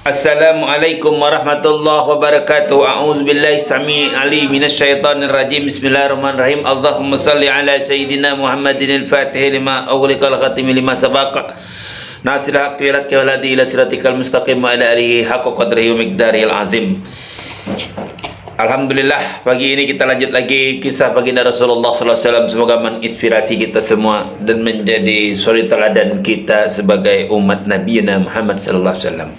Assalamualaikum warahmatullahi wabarakatuh. A'udzubillahi samii'il 'aliim minasyaitonir rajim. Bismillahirrahmanirrahim. Allahumma shalli ala sayyidina Muhammadin al-Fatih lima ughliqal khatimi lima sabaq. Nasirul haqqi wal haqqi wal hadi ila siratikal mustaqim wa ala alihi haqqa qadrihi wa miqdarihil azim. Alhamdulillah, pagi ini kita lanjut lagi kisah baginda Rasulullah sallallahu alaihi wasallam. Semoga menginspirasi kita semua dan menjadi suri teladan kita sebagai umat Nabi Muhammad sallallahu alaihi wasallam.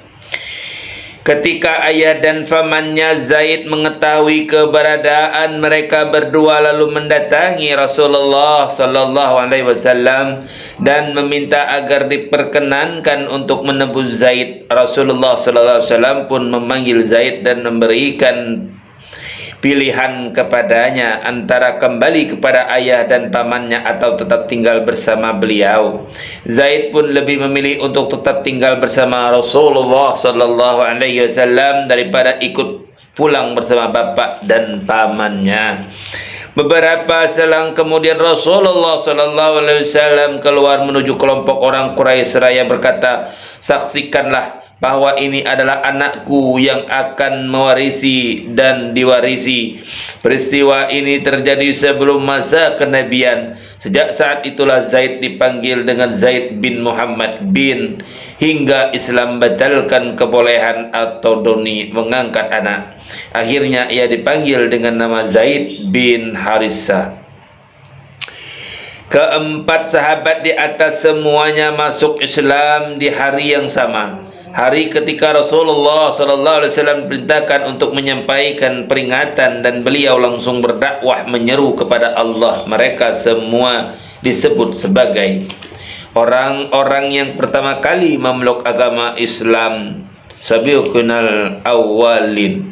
Ketika ayah dan pamannya Zaid mengetahui keberadaan mereka berdua, lalu mendatangi Rasulullah sallallahu alaihi wasallam dan meminta agar diperkenankan untuk menebus Zaid. Rasulullah sallallahu alaihi wasallam pun memanggil Zaid dan memberikan pilihan kepadanya antara kembali kepada ayah dan pamannya atau tetap tinggal bersama beliau. Zaid pun lebih memilih untuk tetap tinggal bersama Rasulullah sallallahu alaihi wasallam daripada ikut pulang bersama bapak dan pamannya. Beberapa selang kemudian Rasulullah sallallahu alaihi wasallam keluar menuju kelompok orang Quraisy seraya berkata, "Saksikanlah bahwa ini adalah anakku yang akan mewarisi dan diwarisi." Peristiwa ini terjadi sebelum masa kenabian. Sejak saat itulah Zaid dipanggil dengan Zaid bin Muhammad bin, hingga Islam batalkan kebolehan atau doni mengangkat anak. Akhirnya ia dipanggil dengan nama Zaid bin Harithah. Keempat sahabat di atas semuanya masuk Islam di hari yang sama, hari ketika Rasulullah sallallahu alaihi wasallam diperintahkan untuk menyampaikan peringatan dan beliau langsung berdakwah menyeru kepada Allah. Mereka semua disebut sebagai orang-orang yang pertama kali memeluk agama Islam, sabiqunal awwalin.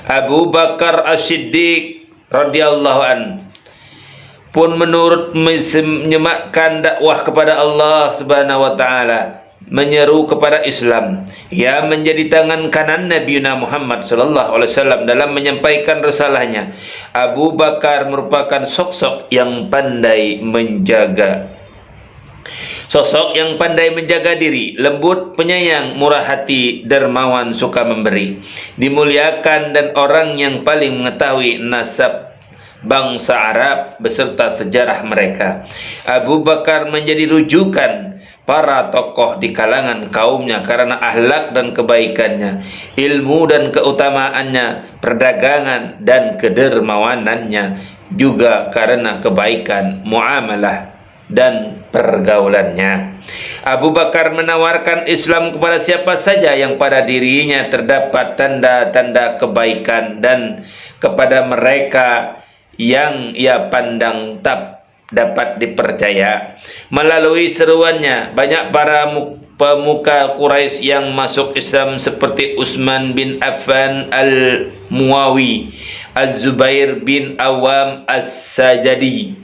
Abu Bakar As-Siddiq radhiyallahu an pun menurut menyematkan dakwah kepada Allah Subhanahu wa taala, menyeru kepada Islam. Ia menjadi tangan kanan Nabi Muhammad sallallahu alaihi wasallam dalam menyampaikan risalahnya. Abu Bakar merupakan sosok yang pandai menjaga diri, lembut, penyayang, murah hati, dermawan, suka memberi, dimuliakan dan orang yang paling mengetahui nasab bangsa Arab beserta sejarah mereka. Abu Bakar menjadi rujukan para tokoh di kalangan kaumnya karena akhlak dan kebaikannya, ilmu dan keutamaannya, perdagangan dan kedermawanannya, juga karena kebaikan muamalah dan pergaulannya. Abu Bakar menawarkan Islam kepada siapa saja yang pada dirinya terdapat tanda-tanda kebaikan, dan kepada mereka yang ia pandang dapat dipercaya. Melalui seruannya, banyak para pemuka Quraisy yang masuk Islam seperti Utsman bin Affan al-Muawi, Az-Zubair bin Awam As-Sajadi,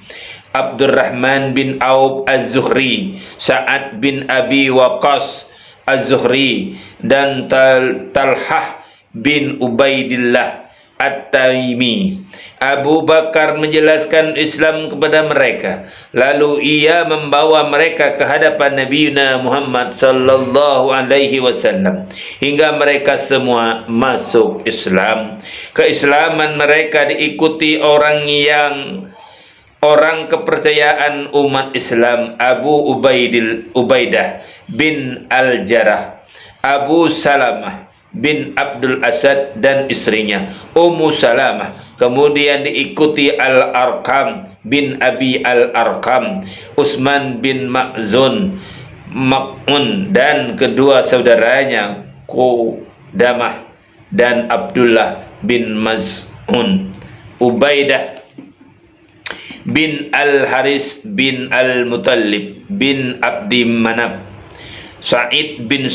Abdurrahman bin Auf Az-Zuhri, Sa'ad bin Abi Waqqas Az-Zuhri, dan Talhah bin Ubaidillah At-Taimi. Abu Bakar menjelaskan Islam kepada mereka, lalu ia membawa mereka ke hadapan Nabi Muhammad sallallahu alaihi wasallam hingga mereka semua masuk Islam. Keislaman mereka diikuti orang kepercayaan umat Islam, Abu Ubaidah bin Al-Jarrah, Abu Salamah bin Abdul Asad dan istrinya Ummu Salamah. Kemudian diikuti Al-Arqam bin Abi Al-Arqam, Utsman bin Ma''un dan kedua saudaranya Qudamah dan Abdullah bin Maz'un, Ubaidah bin Al-Haris bin Al-Muttalib bin Abdi Manaf, Sa'id bin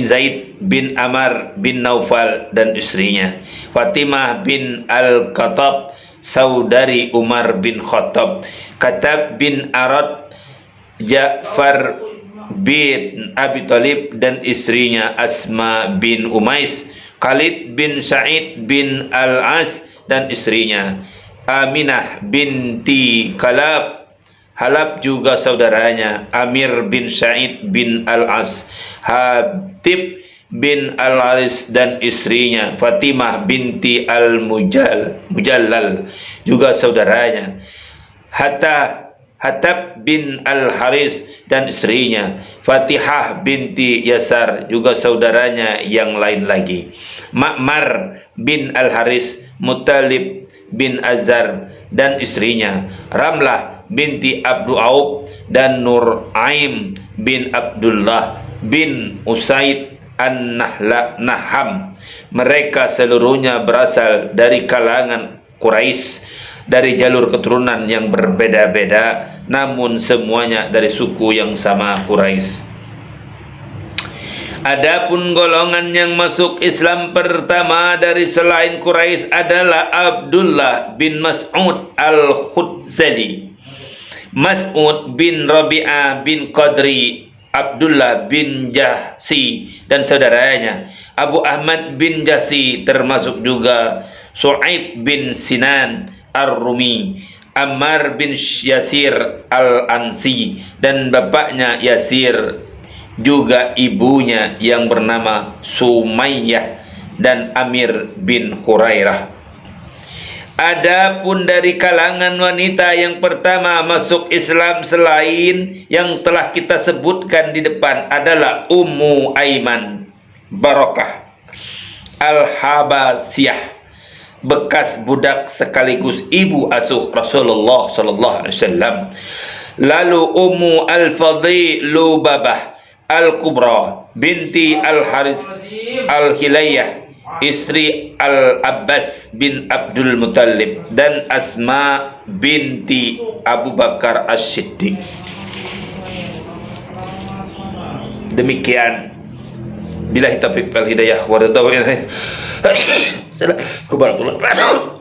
Zaid bin Amar bin Naufal dan istrinya, Fatimah bin Al-Khattab, saudari Umar bin Khattab, Katab bin Arad, Ja'far bin Abi Thalib dan istrinya Asma bin Umais, Khalid bin Sa'id bin Al-As dan istrinya Aminah binti Kalab, Halab juga saudaranya, Amir bin Sa'id bin Al-As, Habib bin Al-Haris dan istrinya, Fatimah binti Al-Mujallal juga saudaranya, Hatab bin Al-Haris dan istrinya, Fatihah binti Yasar juga saudaranya yang lain lagi, Ma'mar bin Al-Haris, Muttalib bin Azar dan istrinya, Ramlah binti Abdu Auf dan Nuraim bin Abdullah bin Usaid An-Naham. Mereka seluruhnya berasal dari kalangan Quraisy, dari jalur keturunan yang berbeda-beda, namun semuanya dari suku yang sama, Quraisy. Adapun golongan yang masuk Islam pertama dari selain Quraisy adalah Abdullah bin Mas'ud Al-Khudzali, Mas'ud bin Rabi'ah bin Qadri, Abdullah bin Jahsi dan saudaranya, Abu Ahmad bin Jahsi, termasuk juga Su'aib bin Sinan Ar-Rumi, Ammar bin Yasir Al-Ansi dan bapaknya Yasir, juga ibunya yang bernama Sumayyah dan Amir bin Hurairah. Adapun dari kalangan wanita yang pertama masuk Islam selain yang telah kita sebutkan di depan adalah Ummu Aiman Barakah Al-Habasiyah, bekas budak sekaligus ibu asuh Rasulullah sallallahu alaihi wasallam. Lalu Ummu Al-Fadilubabah Al-Kubra binti Al-Haris Al-Hilayah, istri Al-Abbas bin Abdul Muttalib, dan Asma binti Abu Bakar As-Siddiq. Demikian, billahi taufiq wal hidayah wa ridha wa ilahi. Assalamualaikum warahmatullahi wabarakatuh.